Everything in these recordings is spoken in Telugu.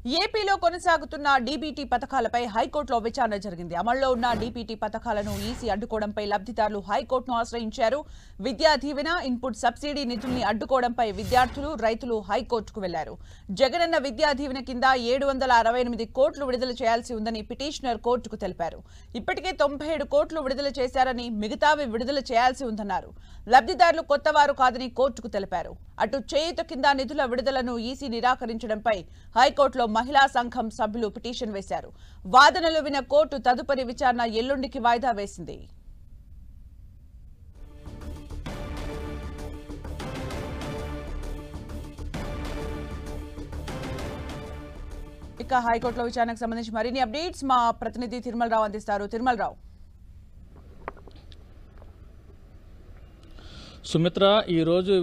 ఏపీలో కొనసాగుతున్న డీబీటీ పథకాలపై హైకోర్టులో విచారణ జరిగింది. అమల్లో ఉన్న డీబీటీ పథకాలను ఈసీ అడ్డుకోవడంపై లబ్ధిదారులు హైకోర్టును ఆశ్రయించారు. విద్యా దీవెన, ఇన్పుట్ సబ్సిడీ నిధుల్ని అడ్డుకోవడంపై విద్యార్థులు, రైతులు హైకోర్టుకు వెళ్లారు. జగనన్న విద్యా దీవెన కింద 768 కోట్లు విడుదల చేయాల్సి ఉందని పిటిషనర్ కోర్టుకు తెలిపారు. ఇప్పటికే 97 కోట్లు విడుదల చేశారని, మిగతావి విడుదల చేయాల్సి ఉందన్నారు. లబ్ధిదారులు కొత్తవారు కాదని కోర్టుకు తెలిపారు. అటు చేయూత కింద నిధుల విడుదలను ఈసీ నిరాకరించడంపై హైకోర్టులో మహిళా సంఘం సభ్యులు పిటిషన్ వేశారు. వాదనలు విన్న కోర్టు తదుపరి విచారణ ఎల్లుండికి వాయిదా వేసింది. ఇక హైకోర్టులో విచారణకు సంబంధించి మరిన్ని అప్డేట్స్ మా ప్రతినిధి తిరుమల రావు అందిస్తారు. తిరుమల రావు. సుమిత్ర, ఈరోజు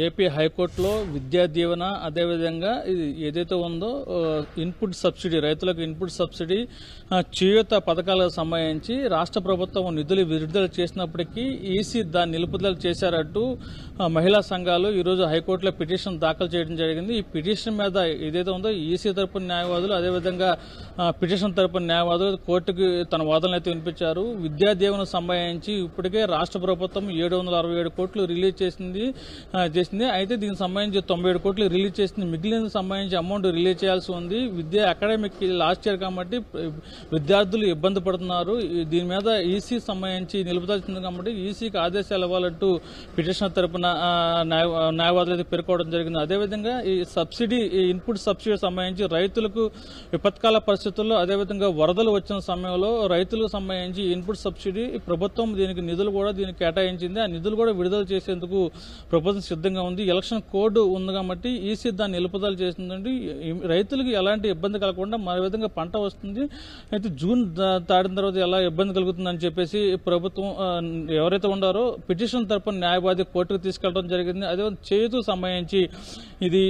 ఏపీ హైకోర్టులో విద్యా దీవెన, అదేవిధంగా ఏదైతే ఉందో ఇన్పుట్ సబ్సిడీ, రైతులకు ఇన్పుట్ సబ్సిడీ, చేయూత పథకాలకు సంబంధించి రాష్ట్ర ప్రభుత్వం నిధులు విడుదల చేసినప్పటికీ ఈసీ దాన్ని నిలుపుదల చేశారంటూ మహిళా సంఘాలు ఈరోజు హైకోర్టులో పిటిషన్ దాఖలు చేయడం జరిగింది. ఈ పిటిషన్ మీద ఏదైతే ఉందో ఈసీ తరపున న్యాయవాదులు, అదేవిధంగా పిటిషన్ తరపున న్యాయవాదులు కోర్టుకు తన వాదనలు అయితే వినిపించారు. విద్యా దీవెనకు సంబంధించి ఇప్పటికే రాష్ట్ర ప్రభుత్వం 767 కోట్లు రిలీజ్ చేసింది. అయితే దీనికి సంబంధించి 97 కోట్లు రిలీజ్ చేసింది. మిగిలిన సంబంధించి అమౌంట్ రిలీజ్ చేయాల్సి ఉంది. విద్యా అకాడమిక్ లాస్ట్ ఇయర్ కాబట్టి విద్యార్థులు ఇబ్బంది పడుతున్నారు. దీని మీద ఈసీ సంబంధించి నిలుపుదల కాబట్టి ఈసీకి ఆదేశాలు ఇవ్వాలంటూ పిటిషనర్ తరపున న్యాయవాదులు అయితే పేర్కోవడం జరిగింది. అదేవిధంగా ఈ సబ్సిడీ, ఇన్పుట్ సబ్సిడీ సంబంధించి రైతులకు విపత్కాల పరిస్థితుల్లో, అదేవిధంగా వరదలు వచ్చిన సమయంలో రైతులకు సంబంధించి ఇన్పుట్ సబ్సిడీ ప్రభుత్వం దీనికి నిధులు కూడా దీనికి కేటాయించింది. ఆ నిధులు కూడా విడుదల చేసేందుకు ప్రభుత్వం సిద్ధంగా ఉంది. ఎలక్షన్ కోడ్ ఉంది కాబట్టి ఈసీ దాన్ని నిలుపుదల చేసిందండి. రైతులకు ఎలాంటి ఇబ్బంది కలగకుండా మరో విధంగా పంట వస్తుంది. అయితే జూన్ దాటిన తర్వాత ఎలా ఇబ్బంది కలుగుతుందని చెప్పేసి ప్రభుత్వం ఎవరైతే ఉన్నారో పిటిషన్ తరపున న్యాయవాది కోర్టుకు తీసుకెళ్లడం జరిగింది. అదే చేయూతకు సంబంధించి ఇది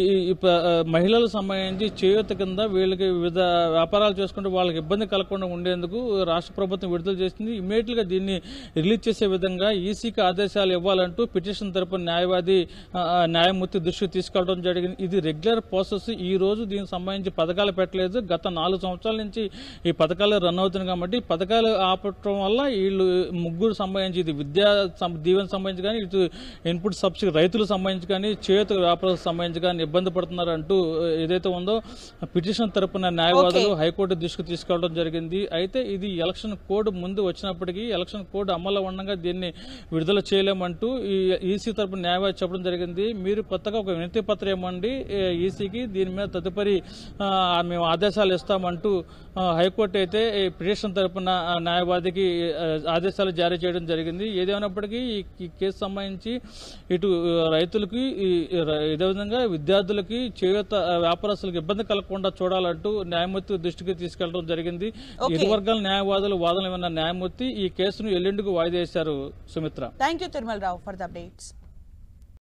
మహిళలకు సంబంధించి చేయూత కింద వీళ్ళకి వివిధ వ్యాపారాలు చేసుకుంటూ వాళ్ళకి ఇబ్బంది కలగకుండా ఉండేందుకు రాష్ట్ర ప్రభుత్వం విడుదల చేసింది. ఇమీడియట్ గా దీన్ని రిలీజ్ చేసే విధంగా ఈసీకి ఆదేశాలు ఇవ్వాలంటూ పిటిషన్ తరపున న్యాయమూర్తి దృష్టికి తీసుకెళ్లడం జరిగింది. ఇది రెగ్యులర్ ప్రాసెస్. ఈ రోజు దీనికి సంబంధించి పథకాలు పెట్టలేదు. గత 4 సంవత్సరాల నుంచి ఈ పథకాలు రన్ అవుతున్నాయి కాబట్టి పథకాలు ఆపటం వల్ల వీళ్ళు ముగ్గురు సంబంధించి, ఇది విద్యా దీవెన సంబంధించి కానీ, ఇటు ఇన్పుట్ సబ్సిడీ రైతులకు సంబంధించి కానీ, చేయూత వ్యాపారాలకు సంబంధించి కానీ ఇబ్బంది పడుతున్నారు అంటూ ఏదైతే ఉందో పిటిషన్ తరపున న్యాయవాదులు హైకోర్టు దృష్టికి తీసుకెళ్లడం జరిగింది. అయితే ఇది ఎలక్షన్ కోడ్ ముందు వచ్చినప్పటికీ ఎలక్షన్ కోడ్ అమల్లో ఉండగా దీన్ని విడుదల చేయలేమంటూ ఈసీ తరపున న్యాయవాది చెప్పడం జరిగింది. మీరు కొత్తగా ఒక వినతి పత్రం ఇవ్వండి ఈసీకి, దీని మీద తదుపరి మేము ఆదేశాలు ఇస్తామంటూ హైకోర్టు అయితే పిటిషన్ తరపున న్యాయవాదికి ఆదేశాలు జారీ చేయడం జరిగింది. ఏదేమైనప్పటికీ ఈ కేసు సంబంధించి ఇటు రైతులకి, ఇదేవిధంగా విద్యార్థులకి, చేయూత వ్యాపారస్తులకు ఇబ్బంది కలగకుండా చూడాలంటూ న్యాయమూర్తి దృష్టికి తీసుకెళ్లడం జరిగింది. ఇరు వర్గాల న్యాయవాదులు వాదనలు విన్న న్యాయమూర్తి ఈ కేసును ఎల్లుండికి వాయిదా వేశారు. Sumitra. Thank you Tirumala Rao for the updates.